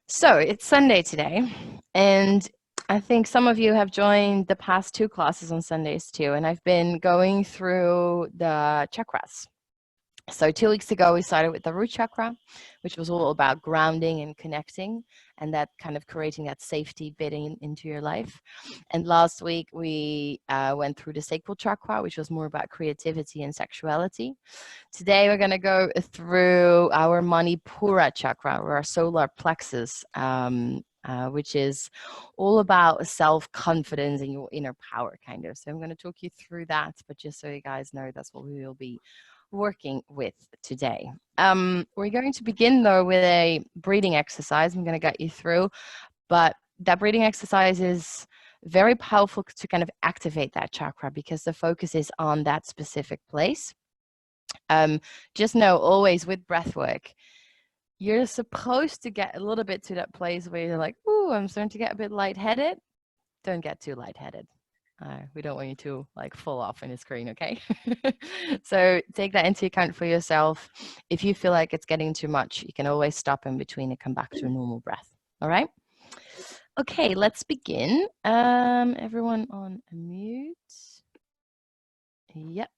So it's Sunday today, and I think some of you have joined the past two classes on Sundays too, and I've been going through the chakras. So 2 weeks ago, we started with the root chakra, which was all about grounding and connecting, and that kind of creating that safety bit into your life. And last week, we went through the sacral chakra, which was more about creativity and sexuality. Today, we're going to go through our manipura chakra, or our solar plexus, which is all about self-confidence and your inner power, kind of. So I'm going to talk you through that, but just so you guys know, that's what we will be working with today. We're going to begin though with a breathing exercise. I'm going to get you through, but that breathing exercise is very powerful to kind of activate that chakra because the focus is on that specific place. Just know always with breath work, you're supposed to get a little bit to that place where you're like, ooh, I'm starting to get a bit lightheaded. Don't get too lightheaded. We don't want you to like fall off in the screen, okay? So take that into account for yourself. If you feel like it's getting too much, you can always stop in between and come back to a normal breath. All right? Okay, let's begin. Everyone on mute. Yep.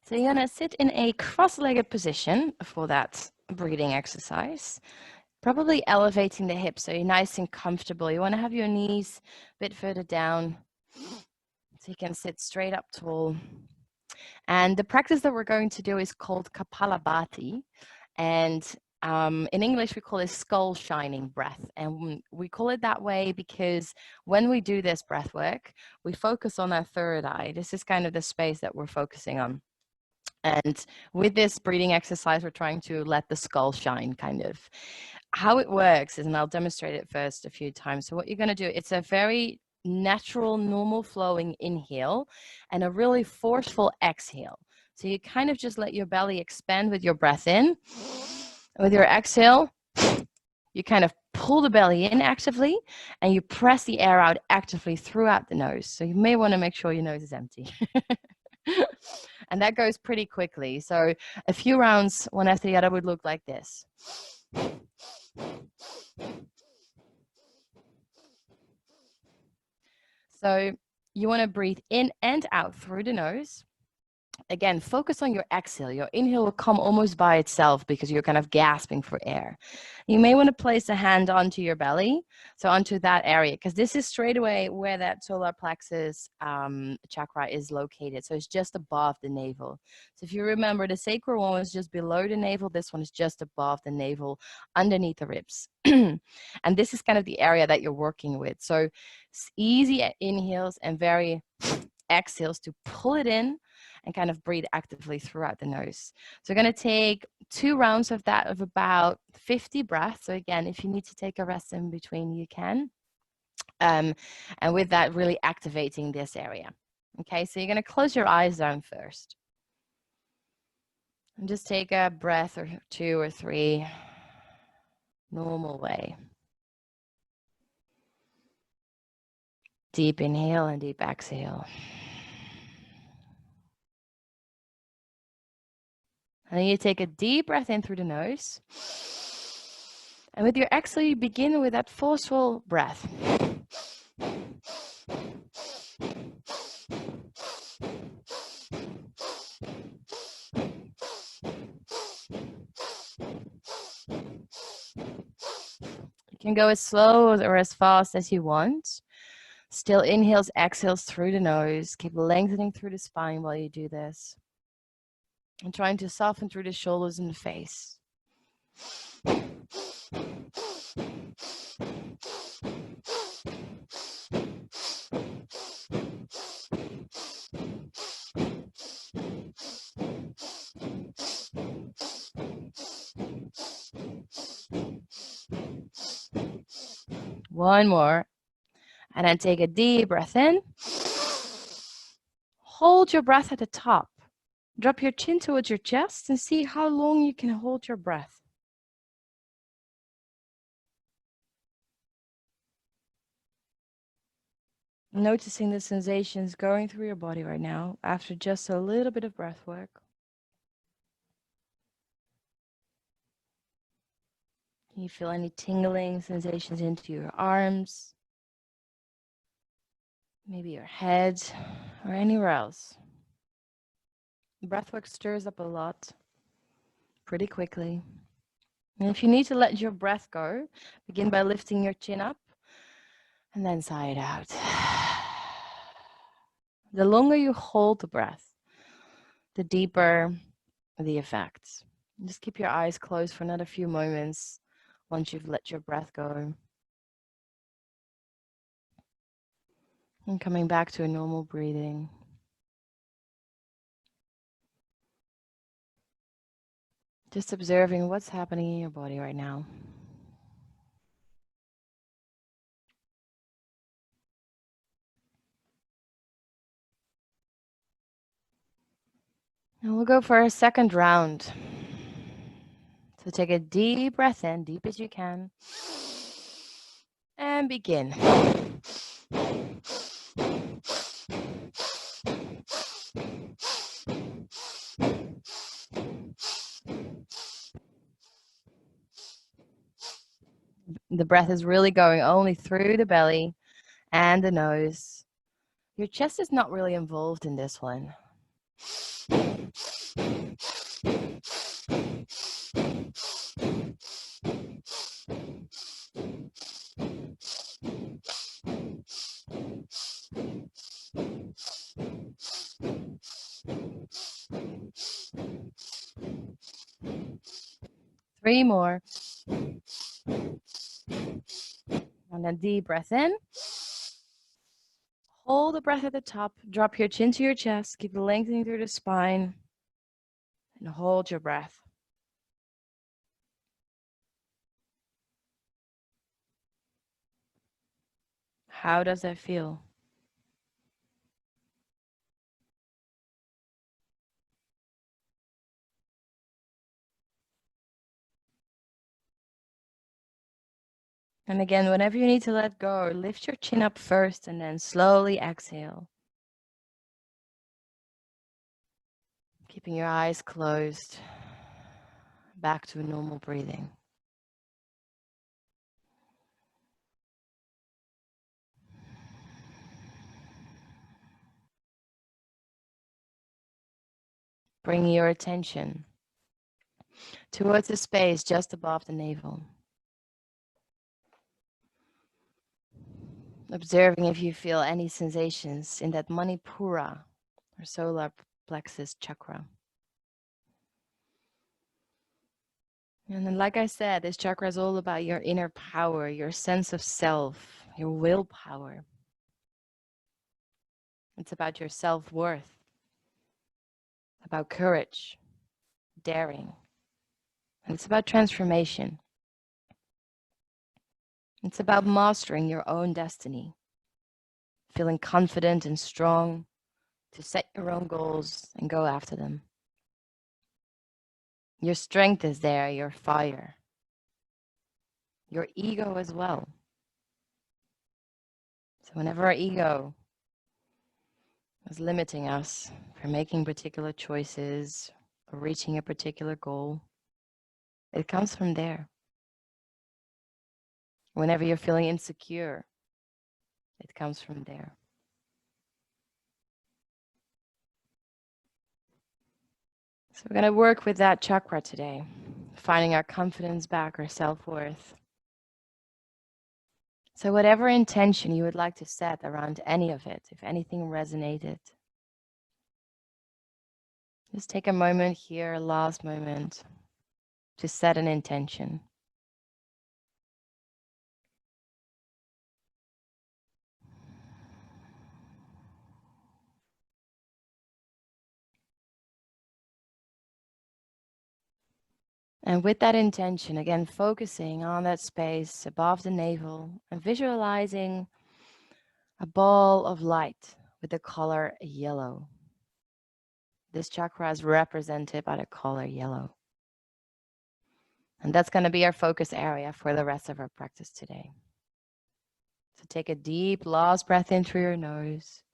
So you're gonna sit in a cross-legged position for that breathing exercise. Probably elevating the hips so you're nice and comfortable. You want to have your knees a bit further down so you can sit straight up tall. And the practice that we're going to do is called Kapalabhati. And in English, we call it skull shining breath. And we call it that way because when we do this breath work, we focus on our third eye. This is kind of the space that we're focusing on. And with this breathing exercise, we're trying to let the skull shine, kind of. How it works is, and I'll demonstrate it first a few times. So what you're going to do, it's a very natural, normal flowing inhale and a really forceful exhale. So you kind of just let your belly expand with your breath in. With your exhale, you kind of pull the belly in actively and you press the air out actively throughout the nose. So you may want to make sure your nose is empty. And that goes pretty quickly. So a few rounds, one after the other, would look like this. So you want to breathe in and out through the nose. Again, focus on your exhale. Your inhale will come almost by itself because you're kind of gasping for air. You may want to place a hand onto your belly, so onto that area, because this is straight away where that solar plexus chakra is located. So it's just above the navel. So if you remember, the sacral one was just below the navel. This one is just above the navel, underneath the ribs. And this is kind of the area that you're working with. So easy inhales and very exhales to pull it in and kind of breathe actively throughout the nose. So we're going to take 2 rounds of that of about 50 breaths. So again, if you need to take a rest in between, you can. And with that, really activating this area. Okay, so you're going to close your eyes down first. And just take a breath or 2 or 3, normal way. Deep inhale and deep exhale. And then you take a deep breath in through the nose. And with your exhale, you begin with that forceful breath. You can go as slow or as fast as you want. Still inhales, exhales through the nose. Keep lengthening through the spine while you do this. And trying to soften through the shoulders and the face. One more. And then take a deep breath in. Hold your breath at the top. Drop your chin towards your chest and see how long you can hold your breath. Noticing the sensations going through your body right now after just a little bit of breath work. Can you feel any tingling sensations into your arms, maybe your head, or anywhere else? Breathwork stirs up a lot pretty quickly. And if you need to let your breath go, begin by lifting your chin up and then sigh it out. The longer you hold the breath, the deeper the effects. Just keep your eyes closed for another few moments once you've let your breath go. And coming back to a normal breathing. Just observing what's happening in your body right now. And we'll go for a second round. So take a deep breath in, deep as you can. And begin. The breath is really going only through the belly and the nose. Your chest is not really involved in this one. 3 more. And a deep breath in. Hold the breath at the top. Drop your chin to your chest. Keep lengthening through the spine. And hold your breath. How does that feel? And again, whenever you need to let go, lift your chin up first and then slowly exhale. Keeping your eyes closed. Back to normal breathing. Bring your attention towards the space just above the navel. Observing if you feel any sensations in that manipura or solar plexus chakra. And then, like I said, this chakra is all about your inner power, your sense of self, your willpower. It's about your self-worth, about courage, daring. And it's about transformation. It's about mastering your own destiny, feeling confident and strong to set your own goals and go after them. Your strength is there, your fire, your ego as well. So whenever our ego is limiting us from making particular choices or reaching a particular goal, it comes from there. Whenever you're feeling insecure, it comes from there. So we're going to work with that chakra today, finding our confidence back, our self-worth. So whatever intention you would like to set around any of it, if anything resonated, just take a moment here, a last moment, to set an intention. And with that intention, again, focusing on that space above the navel and visualizing a ball of light with the color yellow. This chakra is represented by the color yellow. And that's going to be our focus area for the rest of our practice today. So take a deep last breath in through your nose.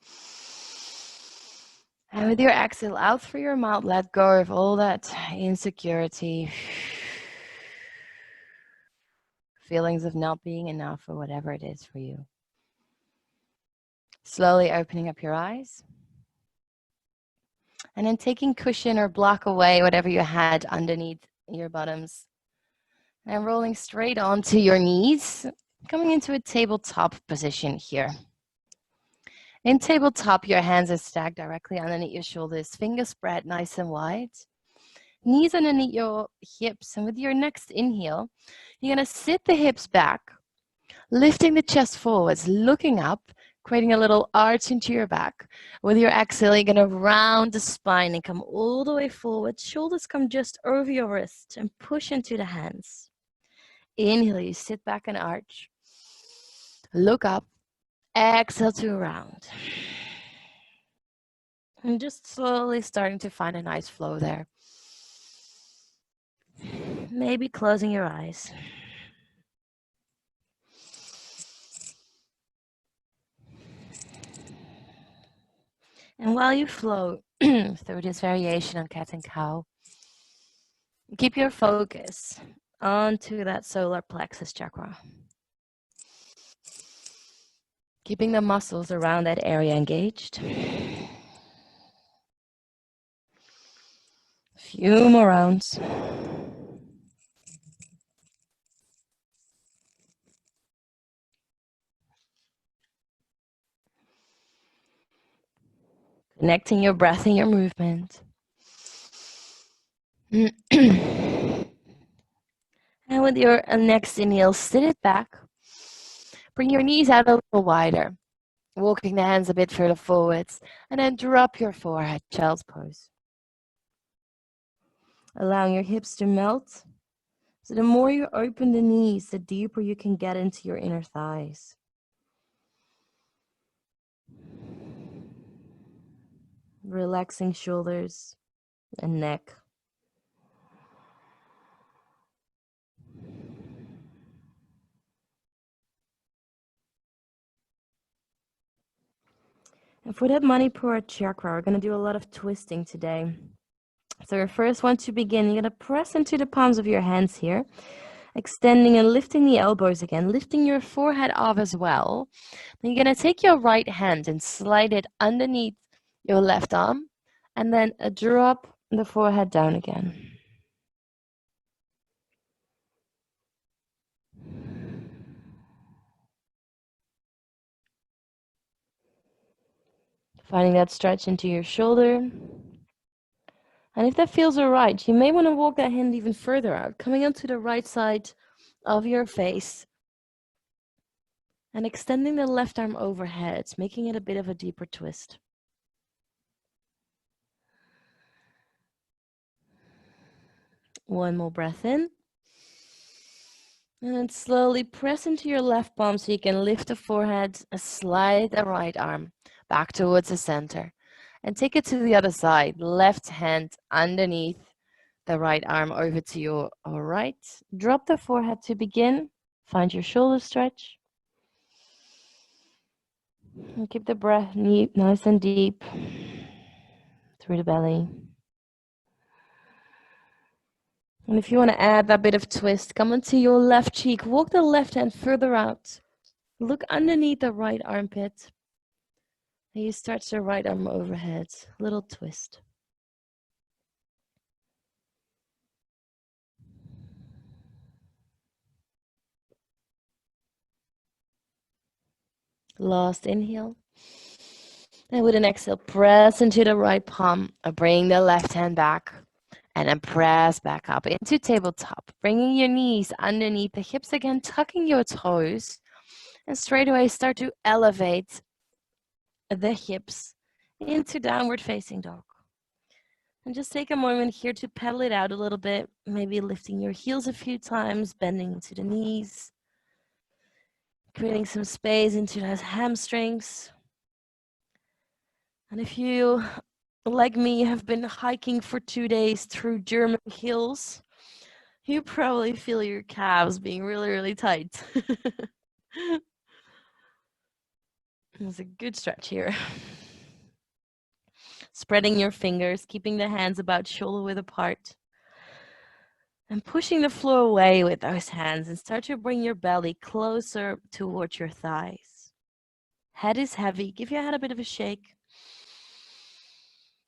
And with your exhale out through your mouth, let go of all that insecurity, feelings of not being enough or whatever it is for you. Slowly opening up your eyes. And then taking cushion or block away whatever you had underneath your bottoms. And rolling straight onto your knees, coming into a tabletop position here. In tabletop, your hands are stacked directly underneath your shoulders, fingers spread nice and wide. Knees underneath your hips, and with your next inhale, you're going to sit the hips back, lifting the chest forwards, looking up, creating a little arch into your back. With your exhale, you're going to round the spine and come all the way forward. Shoulders come just over your wrist and push into the hands. Inhale, you sit back and arch. Look up. Exhale to round. And just slowly starting to find a nice flow there. Maybe closing your eyes. And while you flow through this variation on cat and cow, keep your focus onto that solar plexus chakra. Keeping the muscles around that area engaged. A few more rounds. Connecting your breath and your movement. And with your next inhale, sit it back. Bring your knees out a little wider. Walking the hands a bit further forwards. And then drop your forehead, child's pose. Allowing your hips to melt. So the more you open the knees, the deeper you can get into your inner thighs. Relaxing shoulders and neck. And for that manipura chakra, we're going to do a lot of twisting today. So your first one to begin, you're going to press into the palms of your hands here, extending and lifting the elbows again, lifting your forehead off as well. Then you're going to take your right hand and slide it underneath your left arm, and then drop the forehead down again. Finding that stretch into your shoulder. And if that feels all right, you may want to walk that hand even further out, coming onto the right side of your face and extending the left arm overhead, making it a bit of a deeper twist. One more breath in. And then slowly press into your left palm so you can lift the forehead and slide the right arm back towards the center. And take it to the other side. Left hand underneath the right arm over to your right. Drop the forehead to begin. Find your shoulder stretch. And keep the breath nice and deep through the belly. And if you want to add that bit of twist, come onto your left cheek. Walk the left hand further out. Look underneath the right armpit. And you stretch the right arm overhead. Little twist. Last inhale. And with an exhale, press into the right palm. Bring the left hand back. And then press back up into tabletop. Bringing your knees underneath the hips again, tucking your toes. And straight away start to elevate the hips into downward facing dog. And just take a moment here to pedal it out a little bit, maybe lifting your heels a few times, bending into the knees, creating some space into those hamstrings. And if you, like me, have been hiking for 2 days through German hills, you probably feel your calves being really, really tight. There's a good stretch here. Spreading your fingers, keeping the hands about shoulder width apart. And pushing the floor away with those hands, and start to bring your belly closer towards your thighs. Head is heavy. Give your head a bit of a shake.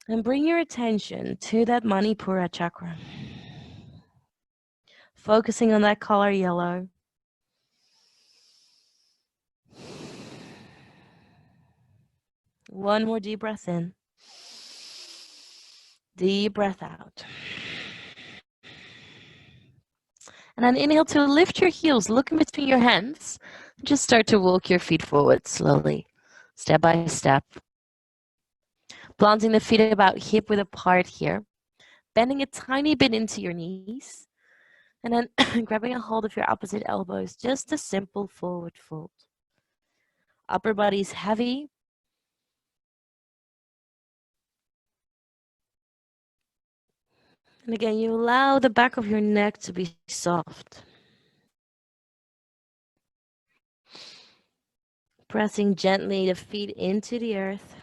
And bring your attention to that manipura chakra. Focusing on that color yellow. One more deep breath in. Deep breath out. And then inhale to lift your heels, look in between your hands. Just start to walk your feet forward slowly, step by step. Planting the feet about hip width apart here. Bending a tiny bit into your knees. And then grabbing a hold of your opposite elbows. Just a simple forward fold. Upper body is heavy. And again, you allow the back of your neck to be soft. Pressing gently the feet into the earth.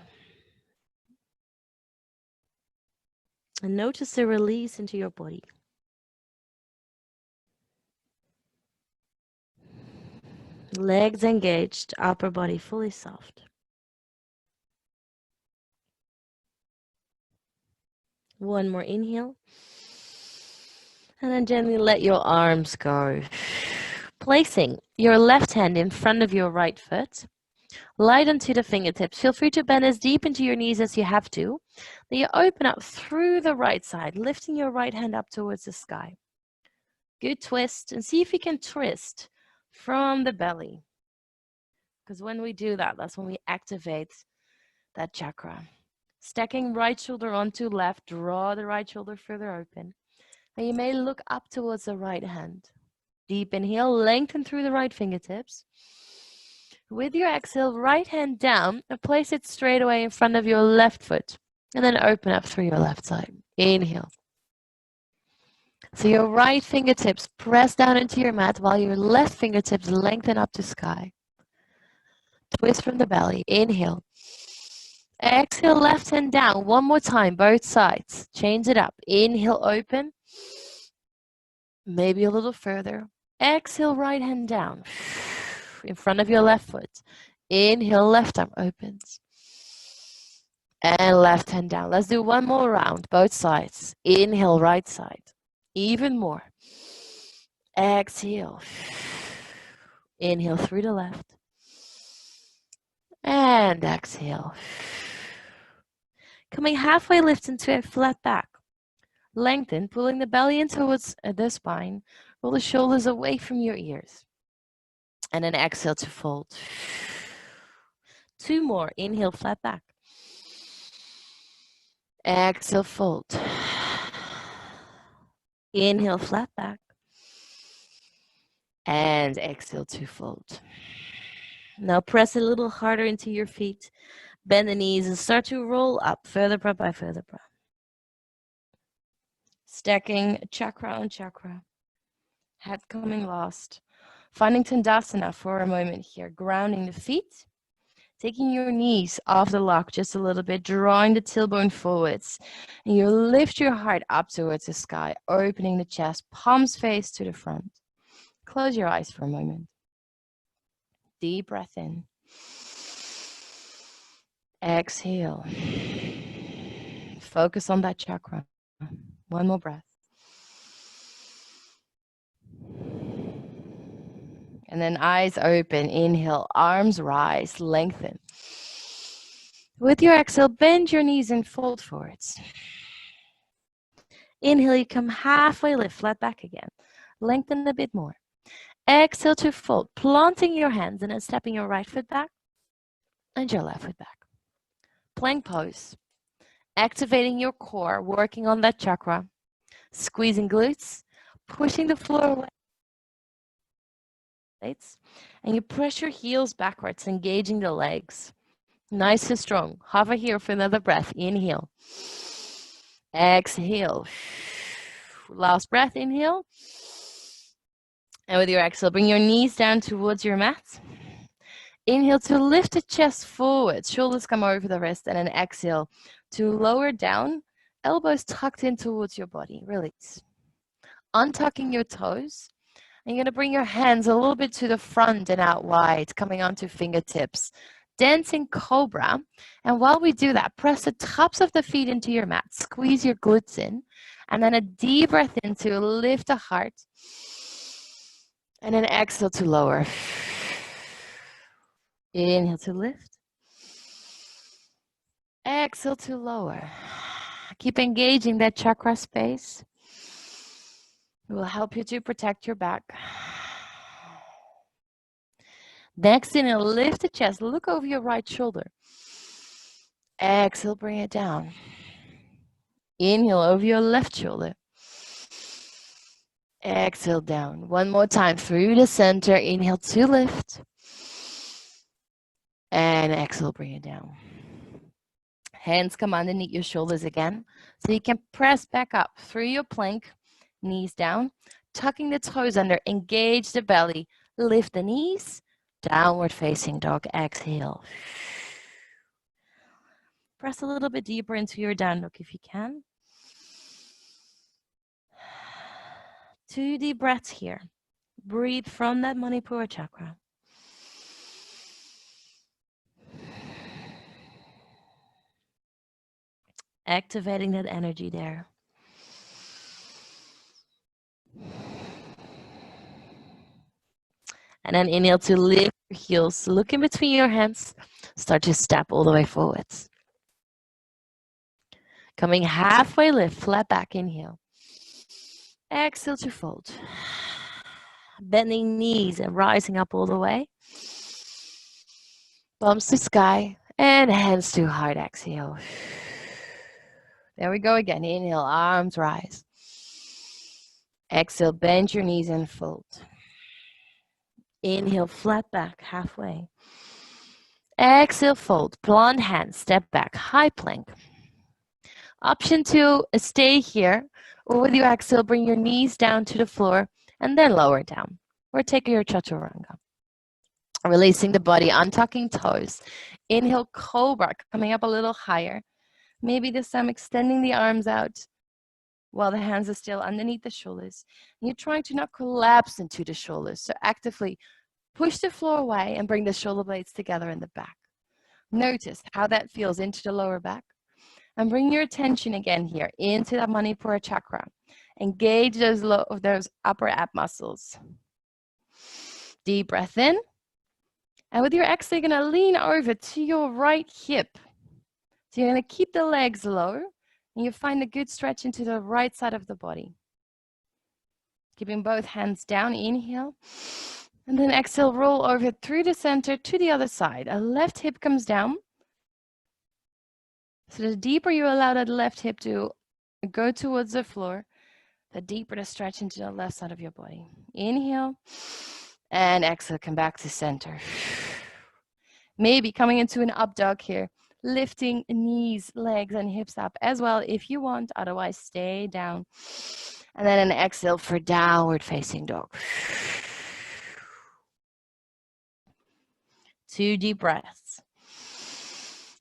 And notice the release into your body. Legs engaged, upper body fully soft. One more inhale. And then gently let your arms go. Placing your left hand in front of your right foot. Light onto the fingertips. Feel free to bend as deep into your knees as you have to. Then you open up through the right side, lifting your right hand up towards the sky. Good twist. And see if you can twist from the belly. Because when we do that, that's when we activate that chakra. Stacking right shoulder onto left, draw the right shoulder further open. And you may look up towards the right hand. Deep inhale, lengthen through the right fingertips. With your exhale, right hand down and place it straight away in front of your left foot. And then open up through your left side. Inhale. So your right fingertips press down into your mat while your left fingertips lengthen up to sky. Twist from the belly. Inhale. Exhale, left hand down. One more time, both sides. Change it up. Inhale, open. Maybe a little further. Exhale, right hand down. In front of your left foot. Inhale, left arm opens. And left hand down. Let's do one more round, both sides. Inhale, right side. Even more. Exhale. Inhale through the left. And exhale. Coming halfway, lift into a flat back. Lengthen, pulling the belly in towards the spine. Roll the shoulders away from your ears. And then exhale to fold. Two more. Inhale, flat back. Exhale, fold. Inhale, flat back. And exhale to fold. Now press a little harder into your feet. Bend the knees and start to roll up, further breath by further breath. Stacking chakra on chakra. Head coming last. Finding Tandasana for a moment here. Grounding the feet. Taking your knees off the lock just a little bit. Drawing the tailbone forwards. And you lift your heart up towards the sky. Opening the chest. Palms face to the front. Close your eyes for a moment. Deep breath in. Exhale. Focus on that chakra. One more breath. And then eyes open. Inhale, arms rise, lengthen. With your exhale, bend your knees and fold forwards. Inhale, you come halfway, lift, flat back again. Lengthen a bit more. Exhale to fold, planting your hands and then stepping your right foot back and your left foot back. Plank pose. Activating your core, working on that chakra. Squeezing glutes, pushing the floor away. And you press your heels backwards, engaging the legs. Nice and strong. Hover here for another breath. Inhale. Exhale. Last breath, inhale. And with your exhale, bring your knees down towards your mat. Inhale to lift the chest forward, shoulders come over the wrist, and then exhale to lower down, elbows tucked in towards your body. Release. Untucking your toes. And you're going to bring your hands a little bit to the front and out wide, coming onto fingertips. Dancing cobra. And while we do that, press the tops of the feet into your mat. Squeeze your glutes in. And then a deep breath in to lift the heart. And then exhale to lower. Inhale to lift. Exhale to lower. Keep engaging that chakra space. It will help you to protect your back. Next, inhale, lift the chest. Look over your right shoulder. Exhale, bring it down. Inhale over your left shoulder. Exhale down. One more time through the center. Inhale to lift. And exhale, bring it down. Hands come underneath your shoulders again. So you can press back up through your plank. Knees down. Tucking the toes under. Engage the belly. Lift the knees. Downward facing dog. Exhale. Press a little bit deeper into your down dog if you can. 2 deep breaths here. Breathe from that manipura chakra. Activating that energy there. And then inhale to lift your heels. Look in between your hands. Start to step all the way forwards. Coming halfway lift, flat back, inhale. Exhale to fold. Bending knees and rising up all the way. Palms to sky and hands to heart, exhale. There we go again. Inhale, arms rise. Exhale, bend your knees and fold. Inhale, flat back, halfway. Exhale, fold. Plant hands, step back, high plank. Option 2, stay here. Or with your exhale, bring your knees down to the floor and then lower down. Or take your chaturanga. Releasing the body, untucking toes. Inhale, cobra, coming up a little higher. Maybe this time extending the arms out while the hands are still underneath the shoulders. And you're trying to not collapse into the shoulders. So actively push the floor away and bring the shoulder blades together in the back. Notice how that feels into the lower back. And bring your attention again here into that manipura chakra. Engage those upper ab muscles. Deep breath in. And with your exhale, you're going to lean over to your right hip. So you're going to keep the legs low. And you find a good stretch into the right side of the body. Keeping both hands down, inhale. And then exhale, roll over through the center to the other side. A left hip comes down. So the deeper you allow that left hip to go towards the floor, the deeper the stretch into the left side of your body. Inhale and exhale, come back to center. Maybe coming into an up dog here, lifting knees, legs, and hips up as well if you want, otherwise stay down. And then an exhale for downward facing dog. 2 deep breaths.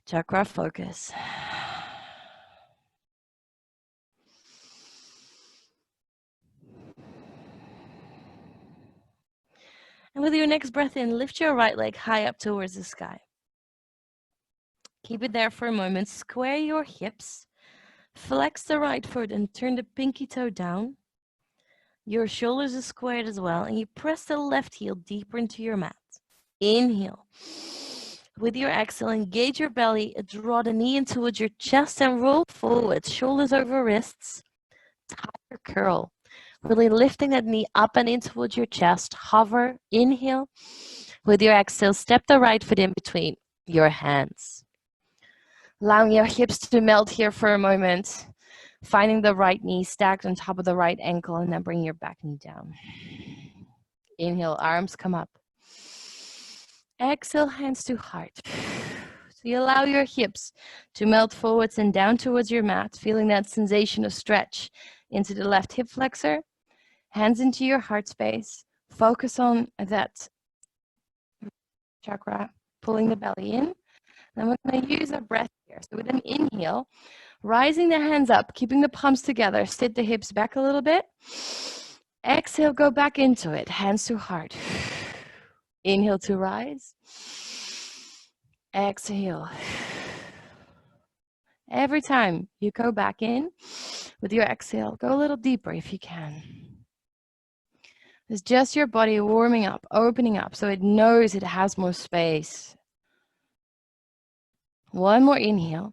Chakra focus. And with your next breath in, lift your right leg high up towards the sky. Keep it there for a moment. Square your hips. Flex the right foot and turn the pinky toe down. Your shoulders are squared as well. And you press the left heel deeper into your mat. Inhale. With your exhale, engage your belly. Draw the knee in towards your chest and roll forward. Shoulders over wrists. Tiger curl. Really lifting that knee up and in towards your chest. Hover. Inhale. With your exhale, step the right foot in between your hands. Allowing your hips to melt here for a moment. Finding the right knee stacked on top of the right ankle and then bring your back knee down. Inhale, arms come up. Exhale, hands to heart. So you allow your hips to melt forwards and down towards your mat, feeling that sensation of stretch into the left hip flexor. Hands into your heart space. Focus on that chakra. pulling the belly in. Then we're going to use our breath here. So with an inhale, rising the hands up, keeping the palms together, sit the hips back a little bit. Exhale, go back into it, hands to heart. Inhale to rise. Exhale. Every time you go back in with your exhale, go a little deeper if you can. It's just your body warming up, opening up, so it knows it has more space. One more inhale.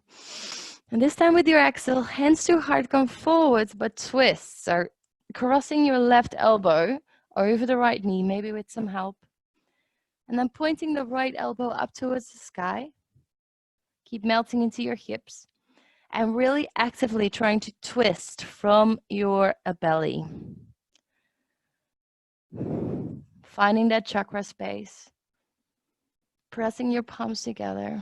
And this time with your exhale, hands to heart, come forwards, but twists. So crossing your left elbow over the right knee, maybe with some help. And then pointing the right elbow up towards the sky. Keep melting into your hips. And really actively trying to twist from your belly. Finding that chakra space. Pressing your palms together.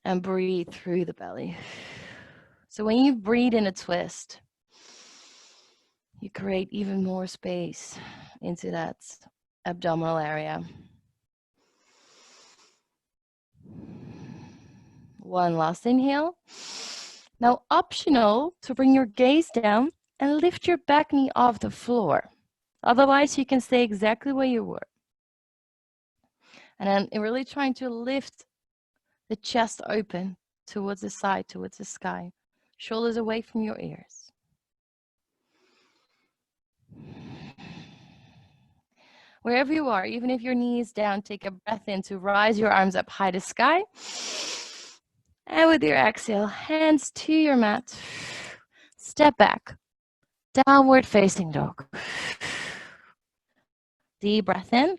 And breathe through the belly. So when you breathe in a twist, you create even more space into that abdominal area. One last inhale. Now optional to bring your gaze down and lift your back knee off the floor. Otherwise, you can stay exactly where you were. And then really trying to lift the chest open towards the side, towards the sky. Shoulders away from your ears. Wherever you are, even if your knee is down, take a breath in to rise your arms up high to sky. And with your exhale, hands to your mat. Step back. Downward facing dog. Deep breath in.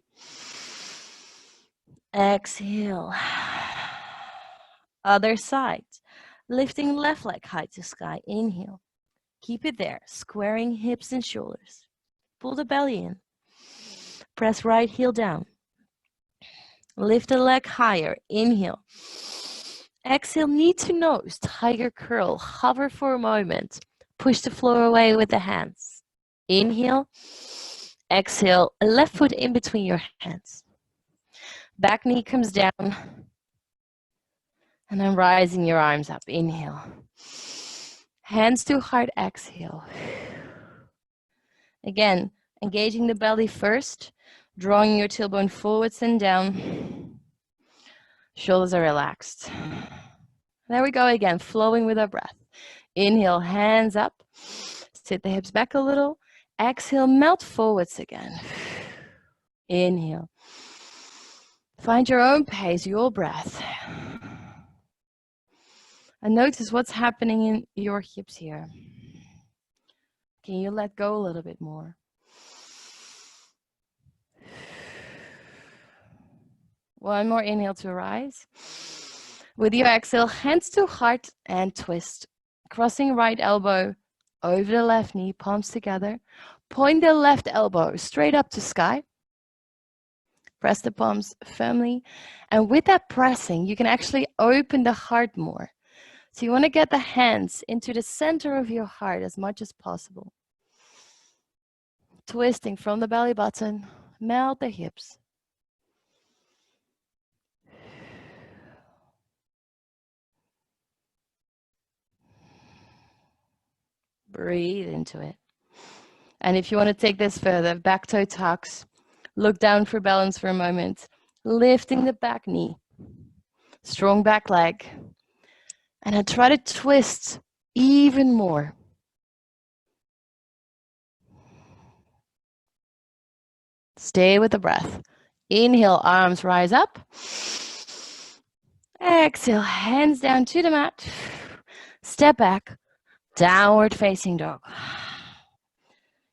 Exhale. Other side. Lifting left leg high to sky. Inhale. Keep it there. Squaring hips and shoulders. Pull the belly in. Press right heel down. Lift the leg higher. Inhale. Exhale, knee to nose. Tiger curl. Hover for a moment. Push the floor away with the hands. Inhale. Exhale. Left foot in between your hands. Back knee comes down. And then rising your arms up. Inhale. Hands to heart. Exhale. Again, engaging the belly first. Drawing your tailbone forwards and down. Shoulders are relaxed. There we go again, flowing with our breath. Inhale, hands up. Sit the hips back a little. Exhale, melt forwards again. Inhale. Find your own pace, your breath. And notice what's happening in your hips here. Can you let go a little bit more? One more inhale to rise. With your exhale, hands to heart and twist. Crossing right elbow over the left knee, palms together. Point the left elbow straight up to sky. Press the palms firmly. And with that pressing, you can actually open the heart more. So you want to get the hands into the center of your heart as much as possible. Twisting from the belly button, melt the hips. Breathe into it. And if you want to take this further, back toe tucks. Look down for balance for a moment. Lifting the back knee. Strong back leg. And I try to twist even more. Stay with the breath. Inhale, arms rise up. Exhale, hands down to the mat. Step back. Downward facing dog.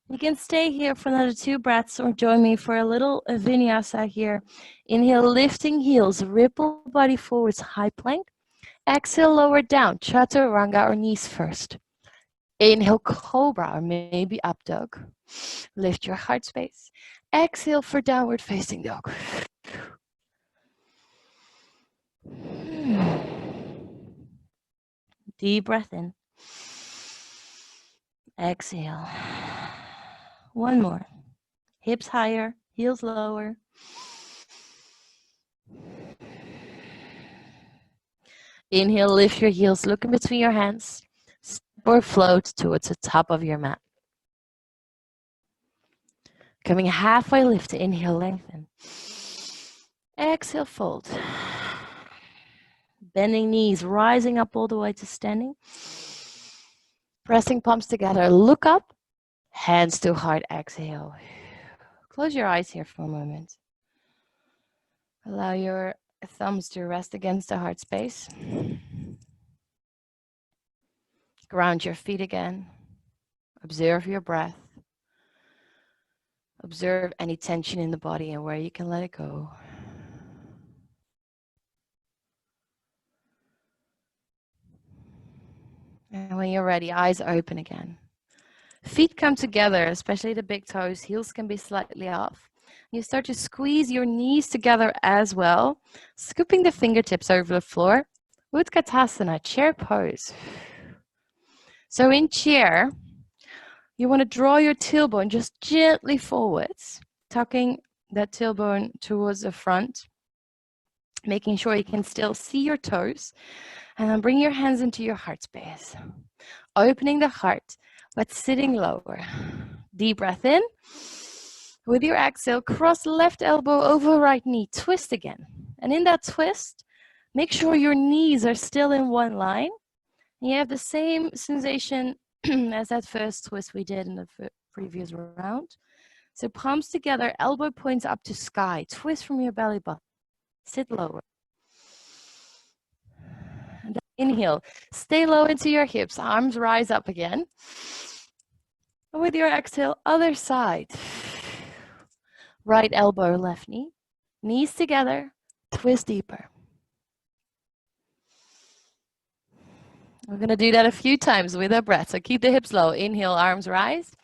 You can stay here for another 2 breaths or join me for a little vinyasa here. Inhale, lifting heels, ripple body forwards, high plank. Exhale, lower down, chaturanga or knees first. Inhale, cobra or maybe up dog. Lift your heart space. Exhale for downward facing dog. Deep breath in. Exhale. One more. Hips higher, Heels lower. Inhale, lift your heels, look in between your hands, or float towards the top of your mat. Coming halfway, lift, inhale, lengthen. Exhale, fold. Bending knees, rising up all the way to standing. Pressing palms together, look up, hands to heart, exhale. Close your eyes here for a moment. Allow your thumbs to rest against the heart space. Ground your feet again. Observe your breath. Observe any tension in the body and where you can let it go. And when you're ready, eyes open again. Feet come together, especially the big toes. Heels can be slightly off. You start to squeeze your knees together as well, scooping the fingertips over the floor. Utkatasana, chair pose. So in chair, you want to draw your tailbone just gently forwards, tucking that tailbone towards the front, making sure you can still see your toes, and then bring your hands into your heart space. Opening the heart, but sitting lower. Deep breath in. With your exhale, cross left elbow over right knee, twist again. And in that twist, make sure your knees are still in one line. You have the same sensation as that first twist we did in the previous round. So palms together, elbow points up to sky. Twist from your belly button. Sit lower. And then inhale. Stay low into your hips. Arms rise up again. And with your exhale, other side. Right elbow, left knee. Knees together. Twist deeper. We're going to do that a few times with our breath. So keep the hips low. Inhale, arms rise.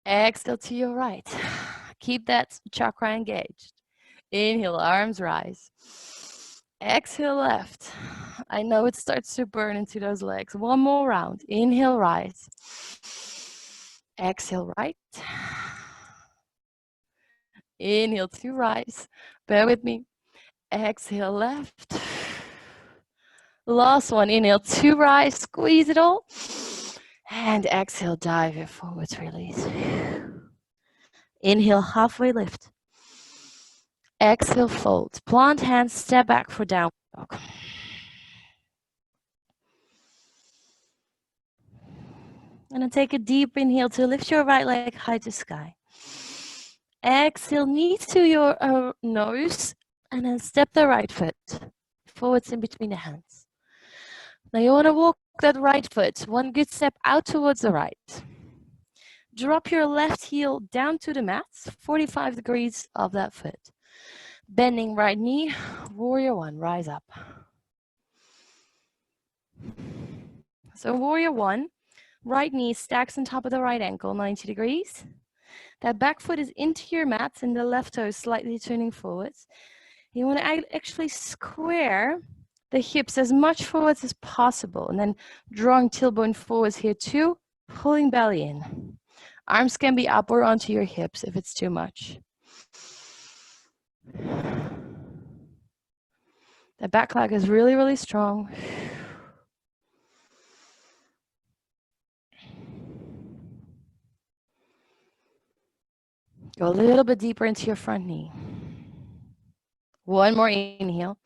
Exhale to your right. Keep that chakra engaged. Inhale, arms rise. Exhale, left. I know it starts to burn into those legs. One more round. Inhale, rise. Exhale, right. Inhale to rise. Bear with me. Exhale, left. Last one. Inhale to rise. Squeeze it all. And exhale, dive it forwards, release. Inhale, halfway lift. Exhale, fold. Plant hands, step back for downward dog. And then take a deep inhale to lift your right leg high to sky. Exhale, knees to your nose, and then step the right foot forwards in between the hands. Now you want to walk that right foot one good step out towards the right. Drop your left heel down to the mat, 45 degrees of that foot. Bending right knee, warrior one, rise up. So warrior one, right knee stacks on top of the right ankle, 90 degrees. That back foot is into your mat and the left toe is slightly turning forwards. You want to actually square the hips as much forwards as possible and then drawing tailbone forwards here too, pulling belly in. Arms can be up or onto your hips if it's too much. The back leg is really, really strong. Go a little bit deeper into your front knee. One more inhale.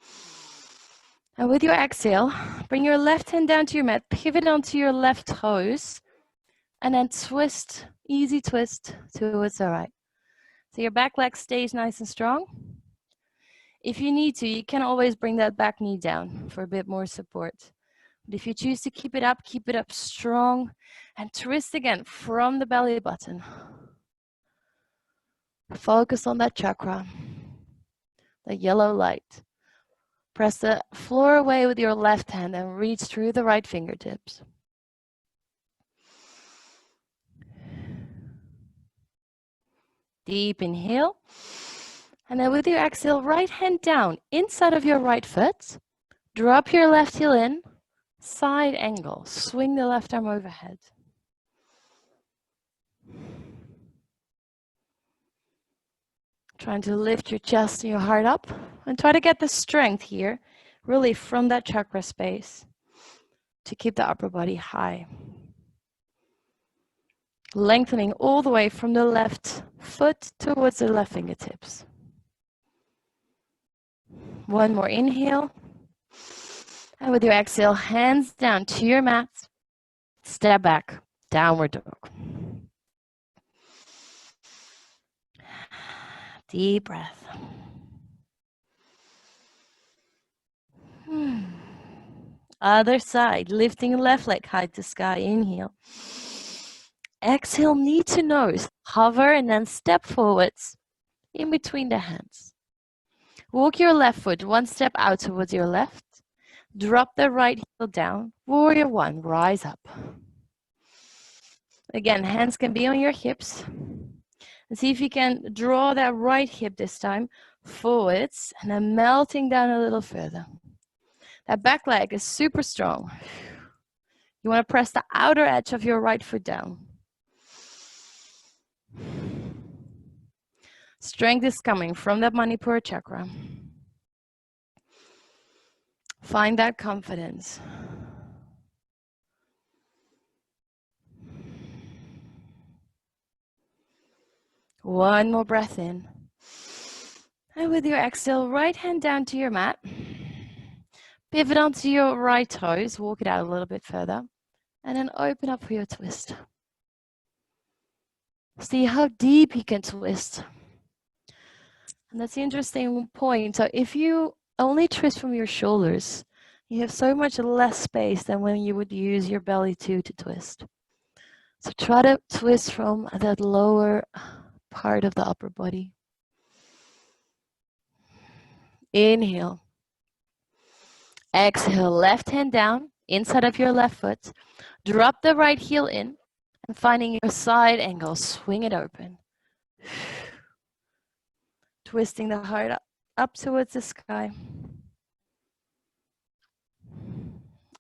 And with your exhale, bring your left hand down to your mat, pivot onto your left toes, and then twist, easy twist towards the right. So your back leg stays nice and strong. If you need to, you can always bring that back knee down for a bit more support. But if you choose to keep it up strong, and twist again from the belly button. Focus on that chakra, the yellow light. Press the floor away with your left hand and reach through the right fingertips. Deep inhale. And then with your exhale, right hand down inside of your right foot. Drop your left heel in. Side angle. Swing the left arm overhead. Trying to lift your chest and your heart up and try to get the strength here, really from that chakra space to keep the upper body high. Lengthening all the way from the left foot towards the left fingertips. One more inhale. And with your exhale, hands down to your mat. Step back, downward dog. Deep breath. Other side, lifting left leg high to sky. Inhale. Exhale, knee to nose. Hover and then step forwards in between the hands. Walk your left foot one step out towards your left. Drop the right heel down. Warrior one, rise up. Again, hands can be on your hips. And see if you can draw that right hip this time forwards and then melting down a little further. That back leg is super strong. You want to press the outer edge of your right foot down. Strength is coming from that manipura chakra. Find that confidence. One more breath in. And with your exhale, right hand down to your mat. Pivot onto your right toes, walk it out a little bit further, and then open up for your twist. See how deep you can twist. And that's the interesting point. So if you only twist from your shoulders, you have so much less space than when you would use your belly to twist. So try to twist from that lower part of the upper body. Inhale. Exhale, left hand down, inside of your left foot. Drop the right heel in, and finding your side angle, swing it open. Twisting the heart up towards the sky.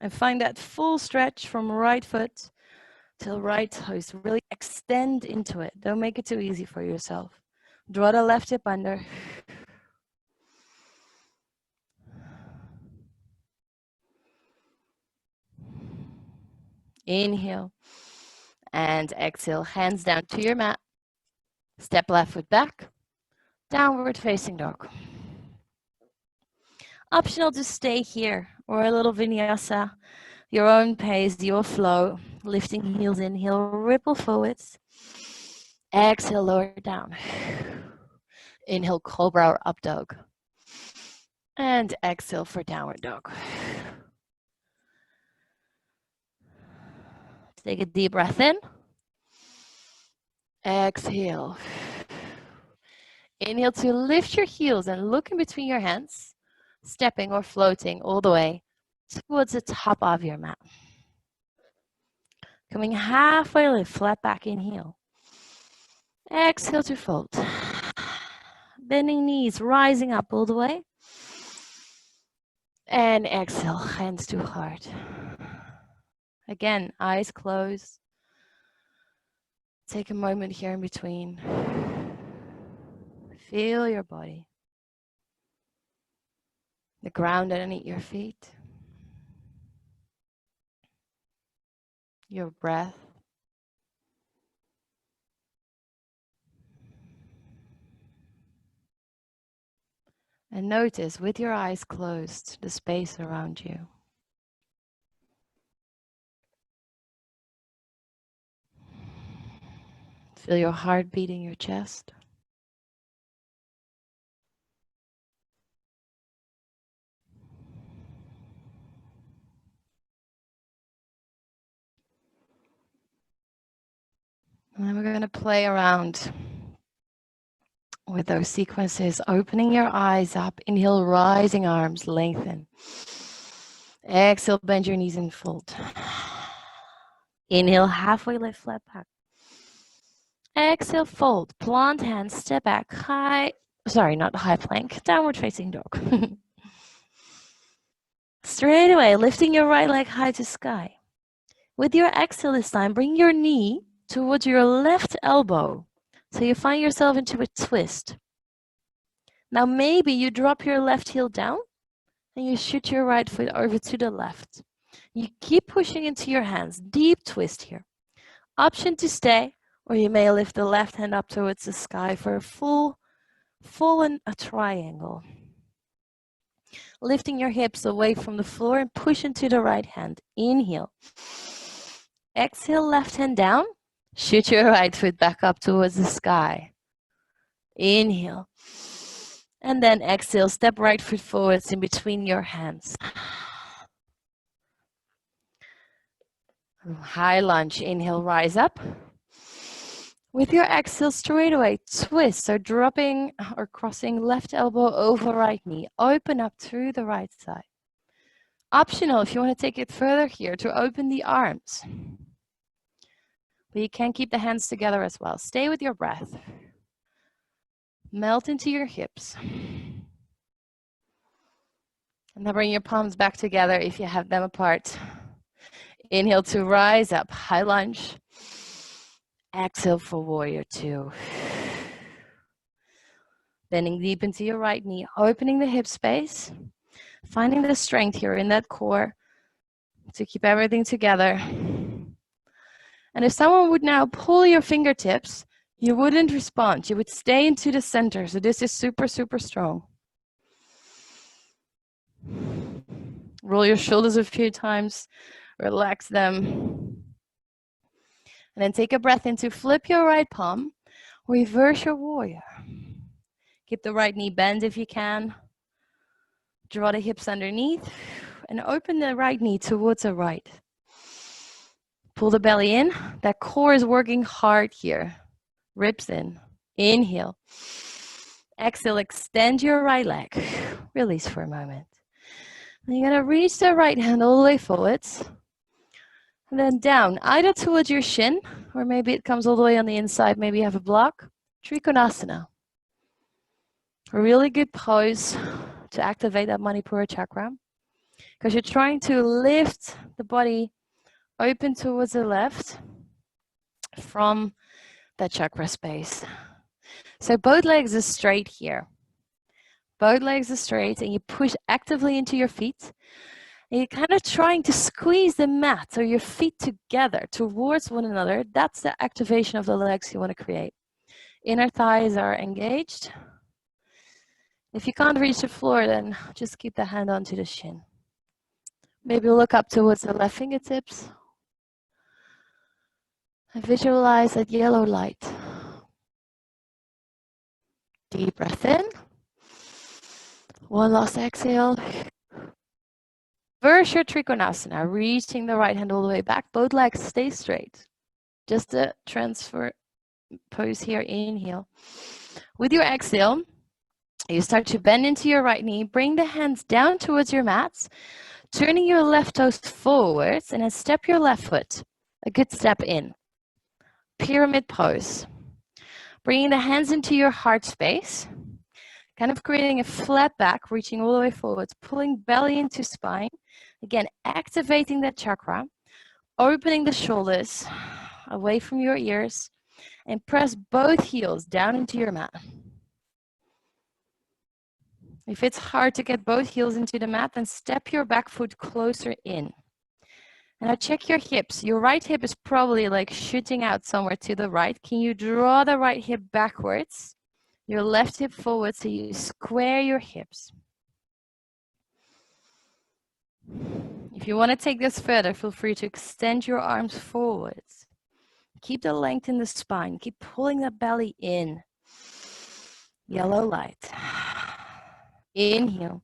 And find that full stretch from right foot till right toes. Really extend into it. Don't make it too easy for yourself. Draw the left hip under. Inhale and exhale, hands down to your mat. Step left foot back, downward facing dog. Optional to stay here or a little vinyasa, your own pace, your flow. Lifting heels, inhale, ripple forwards. Exhale, lower down. Inhale, cobra or up dog. And exhale for downward dog. Take a deep breath in. Exhale. Inhale to lift your heels and look in between your hands, stepping or floating all the way towards the top of your mat. Coming halfway lift, flat back, inhale. Exhale to fold. Bending knees, rising up all the way. And exhale, hands to heart. Again, eyes closed. Take a moment here in between. Feel your body. The ground underneath your feet. Your breath. And notice with your eyes closed the space around you. Feel your heart beating your chest. And then we're going to play around with those sequences, opening your eyes up. Inhale, rising arms, lengthen. Exhale, bend your knees and fold. Inhale, halfway lift, flat back. Exhale, fold, plant hands, step back, not high plank, downward facing dog. Straight away, lifting your right leg high to sky. With your exhale this time, bring your knee towards your left elbow. So you find yourself into a twist. Now maybe you drop your left heel down and you shoot your right foot over to the left. You keep pushing into your hands, deep twist here. Option to stay, or you may lift the left hand up towards the sky for a full and a triangle. Lifting your hips away from the floor and push into the right hand. Inhale. Exhale, left hand down. Shoot your right foot back up towards the sky. Inhale. And then exhale, step right foot forwards in between your hands. High lunge, inhale, rise up. With your exhale, straight away, twist. So dropping or crossing left elbow over right knee. Open up through the right side. Optional if you want to take it further here to open the arms. But you can keep the hands together as well. Stay with your breath. Melt into your hips. And then bring your palms back together if you have them apart. Inhale to rise up, high lunge. Exhale for warrior two. Bending deep into your right knee, opening the hip space. Finding the strength here in that core to keep everything together. And if someone would now pull your fingertips, you wouldn't respond. You would stay into the center. So this is super, super strong. Roll your shoulders a few times. Relax them. And then take a breath in to flip your right palm. Reverse your warrior. Keep the right knee bent if you can. Draw the hips underneath. And open the right knee towards the right. Pull the belly in. That core is working hard here. Ribs in. Inhale. Exhale, extend your right leg. Release for a moment. And you're going to reach the right hand all the way forwards. And then down, either towards your shin, or maybe it comes all the way on the inside. Maybe you have a block. Trikonasana. A really good pose to activate that manipura chakra. Because you're trying to lift the body open towards the left from that chakra space. So both legs are straight here. Both legs are straight and you push actively into your feet. And you're kind of trying to squeeze the mat or your feet together towards one another. That's the activation of the legs you want to create. Inner thighs are engaged. If you can't reach the floor, then just keep the hand onto the shin. Maybe look up towards the left fingertips. And visualize that yellow light. Deep breath in. One last exhale. Reverse your Trikonasana, reaching the right hand all the way back. Both legs stay straight. Just a transfer pose here. Inhale. With your exhale, you start to bend into your right knee. Bring the hands down towards your mats. Turning your left toes forwards and then step your left foot. A good step in. Pyramid pose. Bringing the hands into your heart space. Kind of creating a flat back, reaching all the way forwards. Pulling belly into spine. Again, activating that chakra. Opening the shoulders away from your ears. And press both heels down into your mat. If it's hard to get both heels into the mat, then step your back foot closer in. And now check your hips. Your right hip is probably like shooting out somewhere to the right. Can you draw the right hip backwards? Your left hip forward so you square your hips. If you want to take this further, feel free to extend your arms forwards. Keep the length in the spine. Keep pulling the belly in. Yellow light. Inhale.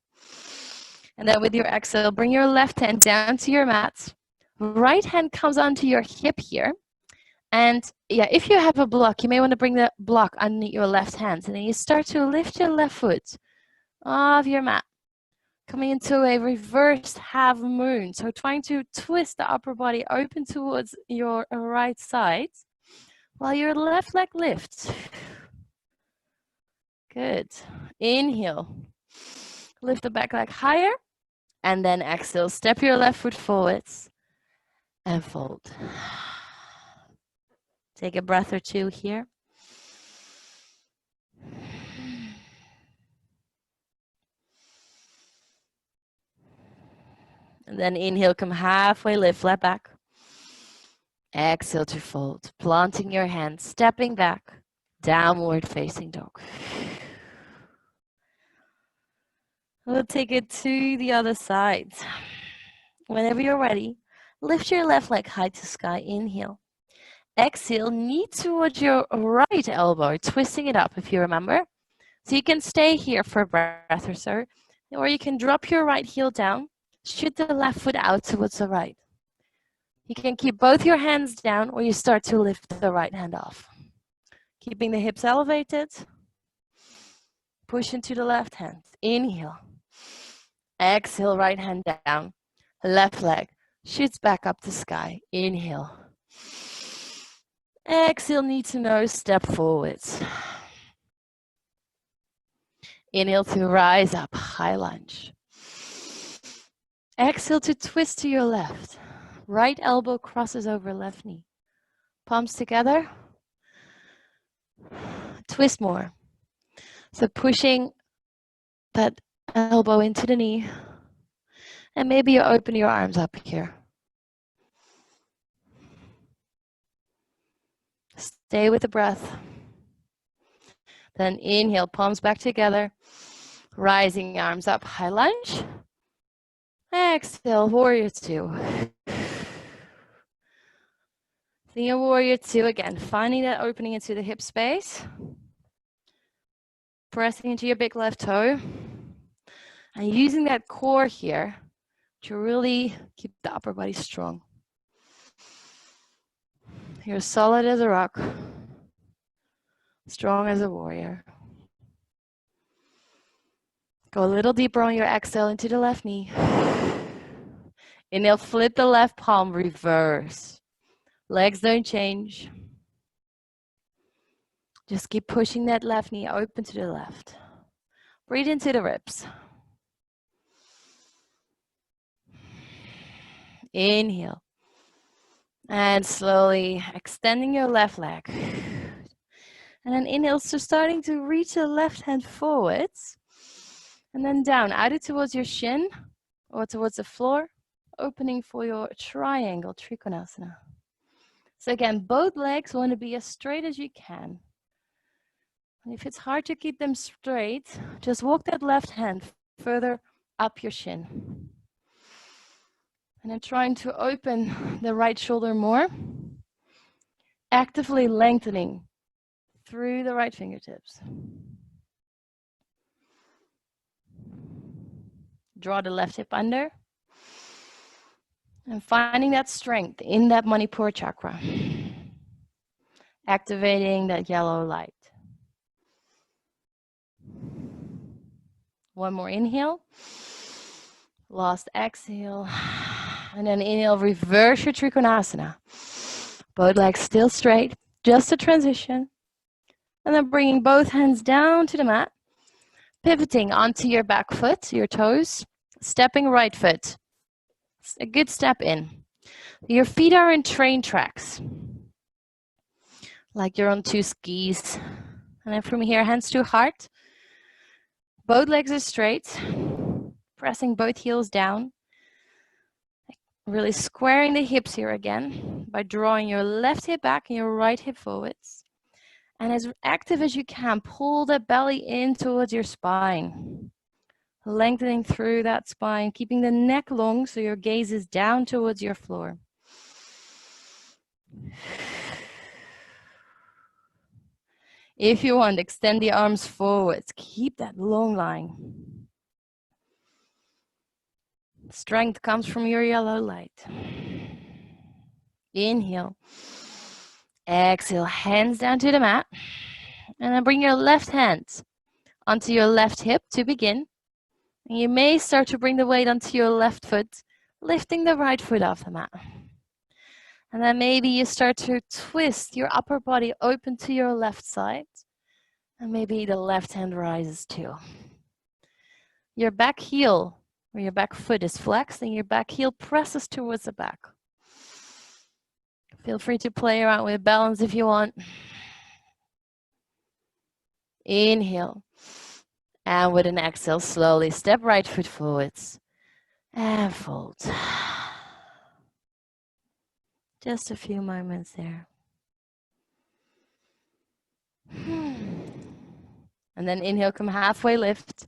And then with your exhale, bring your left hand down to your mat. Right hand comes onto your hip here. And yeah, if you have a block, you may want to bring the block underneath your left hand. And then you start to lift your left foot off your mat. Coming into a reversed half moon. So trying to twist the upper body open towards your right side while your left leg lifts. Good. Inhale. Lift the back leg higher. And then exhale. Step your left foot forwards and fold. Take a breath or two here. And then inhale, come halfway, lift, flat back. Exhale to fold, planting your hands, stepping back, downward facing dog. We'll take it to the other side. Whenever you're ready, lift your left leg high to sky, inhale. Exhale, knee towards your right elbow, twisting it up if you remember. So you can stay here for a breath or so, or you can drop your right heel down, shoot the left foot out towards the right. You can keep both your hands down, or you start to lift the right hand off. Keeping the hips elevated. Push into the left hand. Inhale. Exhale, right hand down. Left leg shoots back up the sky. Inhale. Exhale, knee to nose, step forwards. Inhale to rise up, high lunge. Exhale to twist to your left. Right elbow crosses over left knee. Palms together. Twist more. So pushing that elbow into the knee. And maybe you open your arms up here. Stay with the breath. Then inhale, palms back together. Rising arms up, high lunge. Exhale, warrior two. Think of warrior two again, finding that opening into the hip space. Pressing into your big left toe. And using that core here to really keep the upper body strong. You're solid as a rock. Strong as a warrior. Go a little deeper on your exhale into the left knee. Inhale, flip the left palm, reverse. Legs don't change. Just keep pushing that left knee open to the left. Breathe into the ribs. Inhale. And slowly extending your left leg. And then inhale, so starting to reach the left hand forwards. And then down, either towards your shin or towards the floor, opening for your triangle, Trikonasana. So again, both legs want to be as straight as you can. And if it's hard to keep them straight, just walk that left hand further up your shin. And then trying to open the right shoulder more, actively lengthening through the right fingertips. Draw the left hip under. And finding that strength in that manipura chakra. Activating that yellow light. One more inhale. Last exhale. And then inhale, reverse your Trikonasana. Both legs still straight, just a transition. And then bringing both hands down to the mat. Pivoting onto your back foot, your toes. Stepping right foot. A good step in. Your feet are in train tracks. Like you're on two skis. And then from here, hands to heart. Both legs are straight. Pressing both heels down. Really squaring the hips here again by drawing your left hip back and your right hip forwards. And as active as you can, pull the belly in towards your spine. Lengthening through that spine, keeping the neck long so your gaze is down towards your floor. If you want, extend the arms forwards. Keep that long line. Strength comes from your yellow light. Inhale. Exhale, hands down to the mat. And then bring your left hand onto your left hip to begin. And you may start to bring the weight onto your left foot, lifting the right foot off the mat. And then maybe you start to twist your upper body open to your left side. And maybe the left hand rises too. Your back heel or your back foot is flexed and your back heel presses towards the back. Feel free to play around with balance if you want. Inhale. And with an exhale, slowly step right foot forwards. And fold. Just a few moments there. And then inhale, come halfway lift.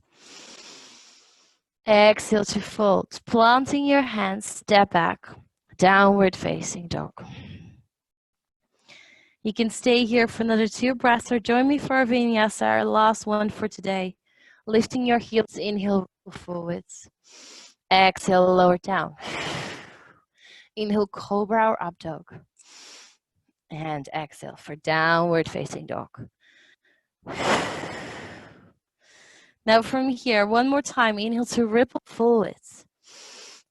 Exhale to fold. Planting your hands, step back. Downward facing dog. You can stay here for another 2 breaths or join me for our vinyasa, our last one for today. Lifting your heels, inhale forwards. Exhale, lower down. Inhale, cobra or up dog. And exhale for downward facing dog. Now from here, one more time, inhale to ripple forwards.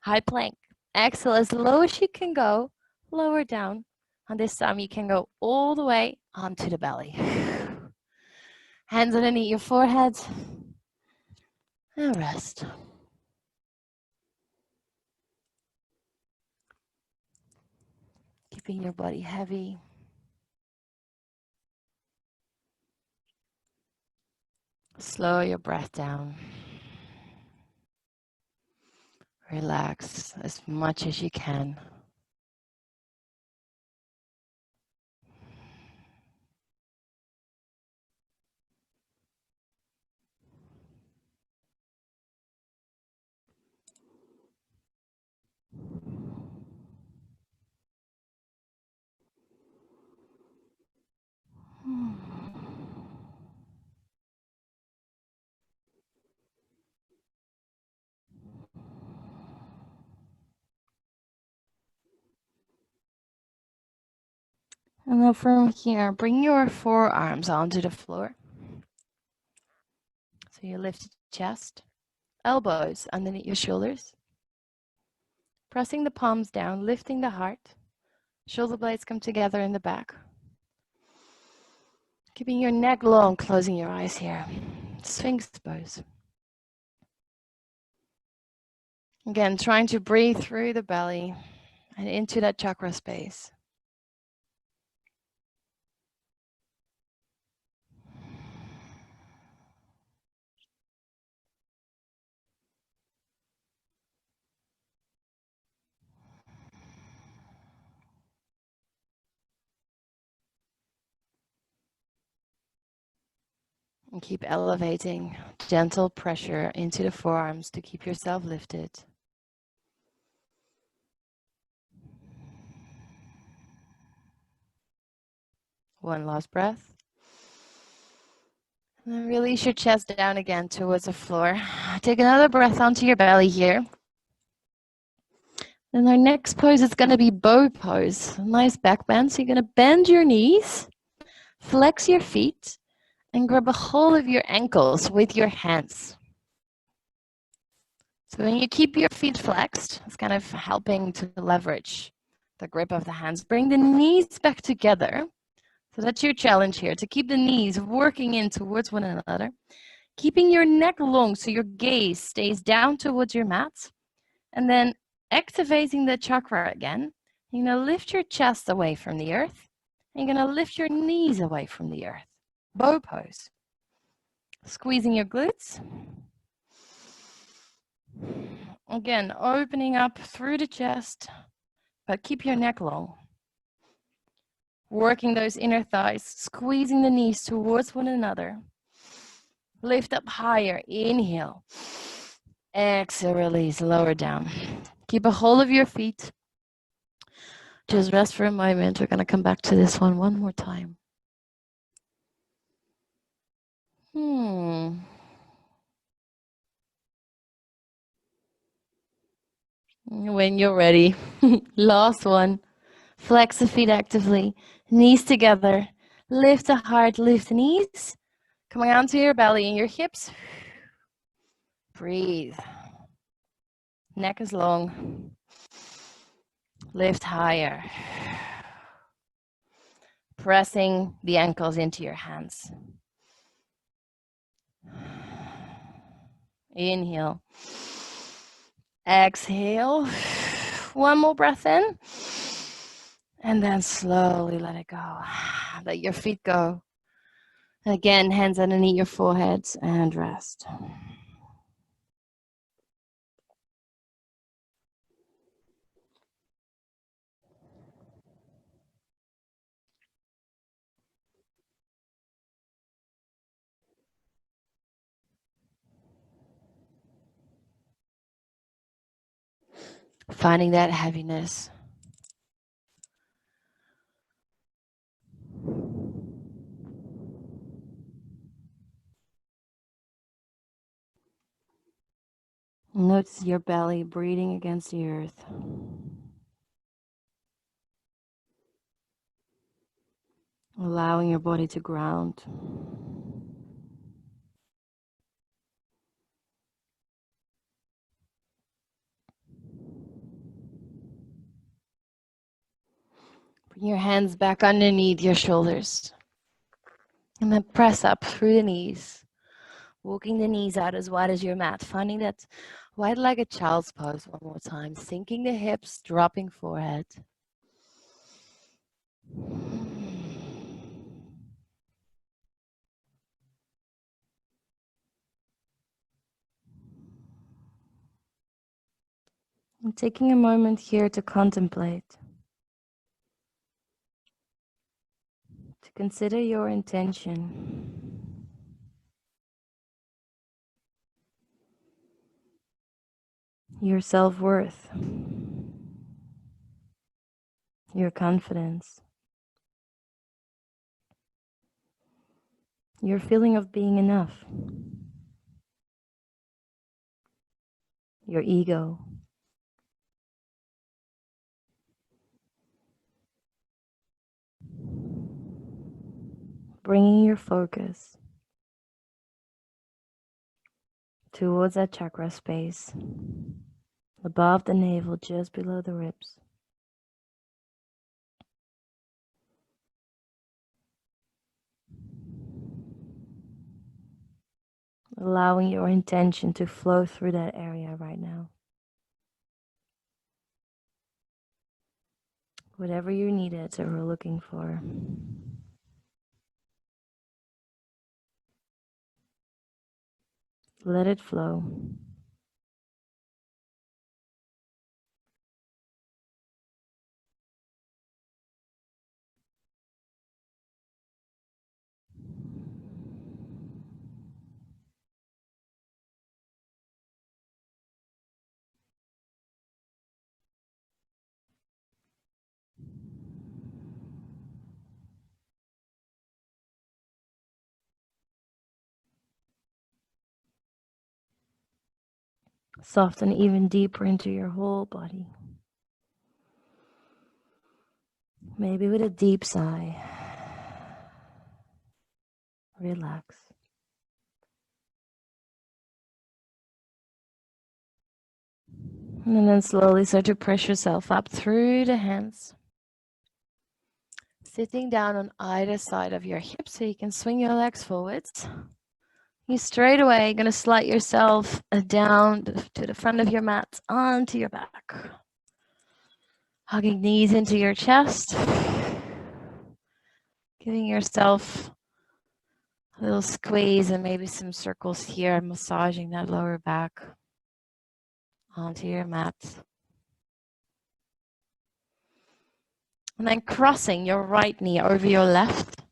High plank. Exhale as low as you can go, lower down. And this time you can go all the way onto the belly. Hands underneath your forehead. And rest. Keeping your body heavy. Slow your breath down. Relax as much as you can. And then from here, bring your forearms onto the floor. So you lift the chest, elbows underneath your shoulders. Pressing the palms down, lifting the heart. Shoulder blades come together in the back. Keeping your neck long, closing your eyes here. Sphinx pose. Again, trying to breathe through the belly and into that chakra space. And keep elevating gentle pressure into the forearms to keep yourself lifted. One last breath. And then release your chest down again towards the floor. Take another breath onto your belly here. Then our next pose is going to be bow pose. A nice back bend. So you're going to bend your knees, flex your feet, and grab a hold of your ankles with your hands. So when you keep your feet flexed, it's kind of helping to leverage the grip of the hands. Bring the knees back together. So that's your challenge here, to keep the knees working in towards one another. Keeping your neck long so your gaze stays down towards your mat. And then activating the chakra again. You're going to lift your chest away from the earth. And you're going to lift your knees away from the earth. Bow pose. Squeezing your glutes. Again, opening up through the chest, but keep your neck long. Working those inner thighs, squeezing the knees towards one another. Lift up higher, inhale. Exhale, release, lower down. Keep a hold of your feet. Just rest for a moment. We're going to come back to this one more time. When you're ready. Last one. Flex the feet actively. Knees together. Lift the heart, lift the knees. Coming onto your belly and your hips. Breathe. Neck is long. Lift higher. Pressing the ankles into your hands. Inhale. Exhale. One more breath in. And then slowly let it go. Let your feet go. Again, hands underneath your foreheads and rest. Finding that heaviness. Notice your belly breathing against the earth. Allowing your body to ground. Bring your hands back underneath your shoulders. And then press up through the knees. Walking the knees out as wide as your mat. Finding that wide like a child's pose one more time. Sinking the hips, dropping forehead. And taking a moment here to contemplate. To consider your intention. Your self-worth. Your confidence. Your feeling of being enough. Your ego. Bringing your focus towards that chakra space, above the navel, just below the ribs. Allowing your intention to flow through that area right now. Whatever you needed or were looking for. Let it flow. Soften even deeper into your whole body. Maybe with a deep sigh. Relax. And then slowly start to press yourself up through the hands. Sitting down on either side of your hips so you can swing your legs forwards. You straight away going to slide yourself down to the front of your mat, onto your back. Hugging knees into your chest. Giving yourself a little squeeze and maybe some circles here, massaging that lower back onto your mat. And then crossing your right knee over your left.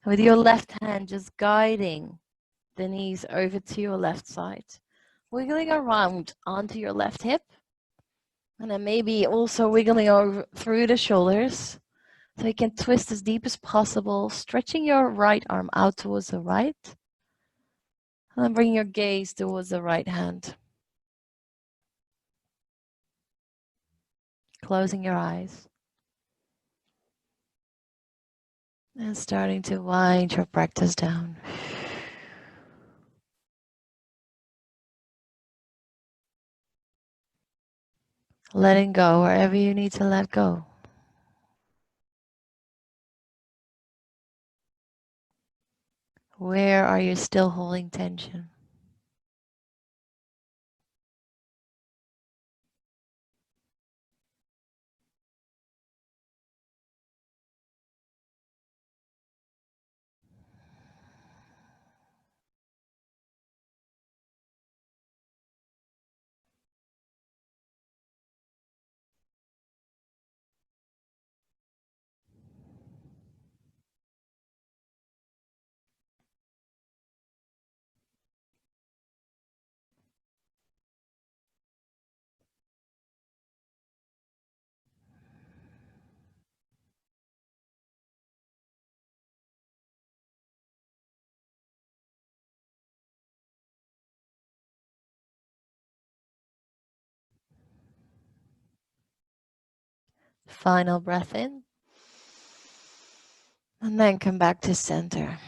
With your left hand just guiding the knees over to your left side. Wiggling around onto your left hip. And then maybe also wiggling over through the shoulders. So you can twist as deep as possible, stretching your right arm out towards the right. And then bring your gaze towards the right hand. Closing your eyes. And starting to wind your practice down. Letting go wherever you need to let go. Where are you still holding tension? Final breath in. And then come back to center.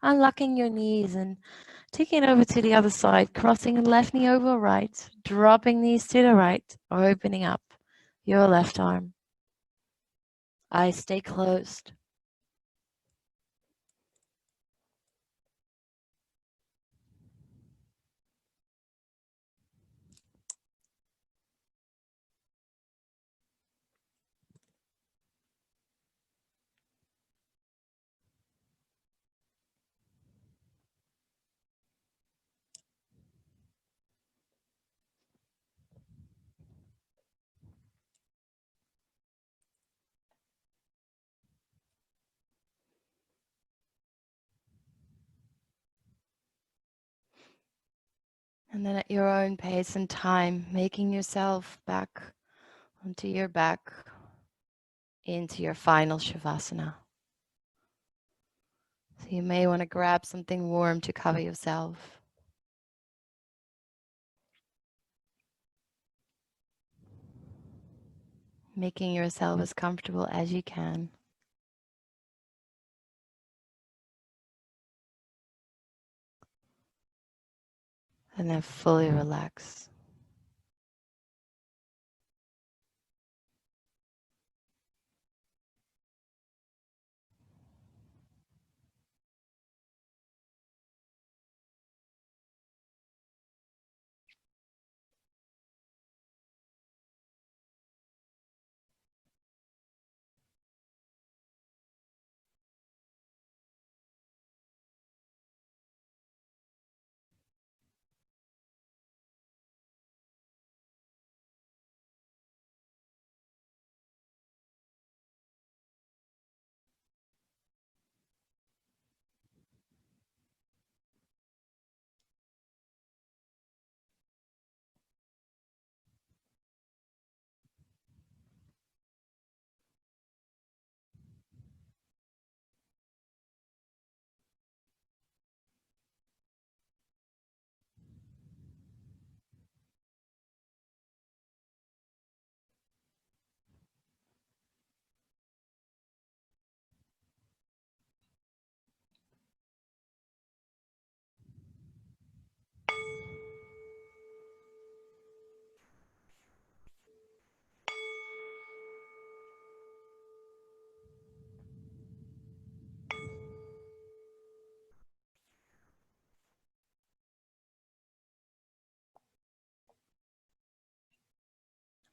Unlocking your knees and taking it over to the other side, crossing left knee over right, dropping knees to the right, opening up your left arm. Eyes stay closed. And then at your own pace and time, making yourself back onto your back into your final Shavasana. So you may want to grab something warm to cover yourself. Making yourself as comfortable as you can. And then fully relax.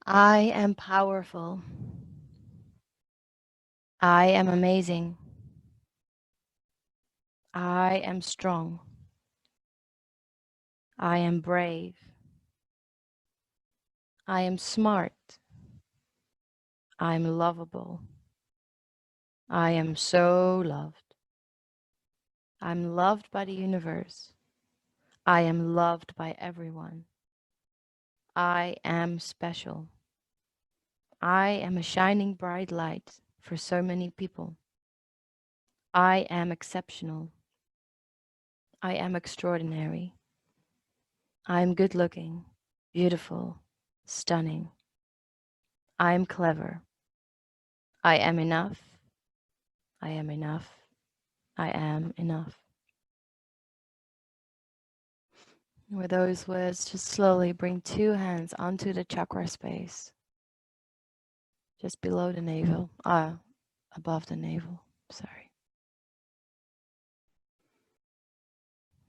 I am powerful. I am amazing. I am strong. I am brave. I am smart. I'm lovable. I am so loved. I'm loved by the universe. I am loved by everyone. I am special. I am a shining bright light for so many people. I am exceptional. I am extraordinary. I am good looking, beautiful, stunning. I am clever. I am enough. I am enough. I am enough. With those words, just slowly bring 2 hands onto the chakra space, just below the navel, above the navel, sorry.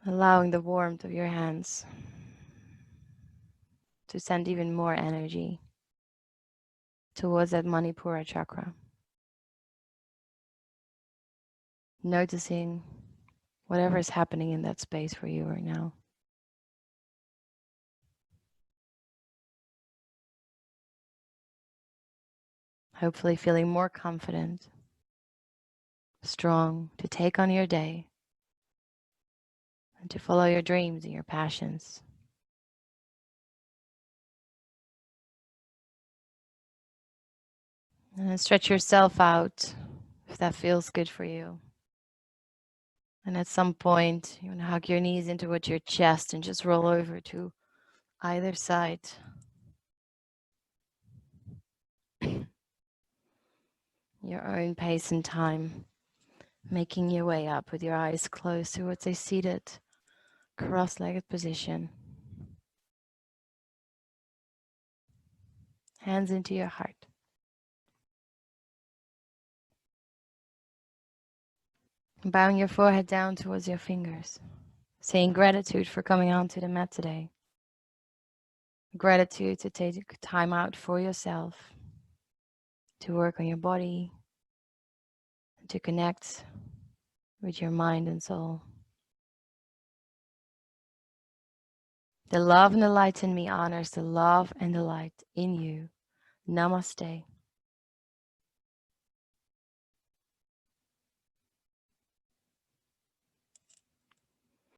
Allowing the warmth of your hands to send even more energy towards that manipura chakra. Noticing whatever is happening in that space for you right now. Hopefully feeling more confident, strong to take on your day and to follow your dreams and your passions. And then stretch yourself out if that feels good for you. And at some point, you want to hug your knees into your chest and just roll over to either side. your own pace and time, making your way up with your eyes closed towards a seated, cross-legged position. Hands into your heart. Bowing your forehead down towards your fingers, saying gratitude for coming onto the mat today. Gratitude to take time out for yourself, to work on your body, to connect with your mind and soul. The love and the light in me honors the love and the light in you. Namaste.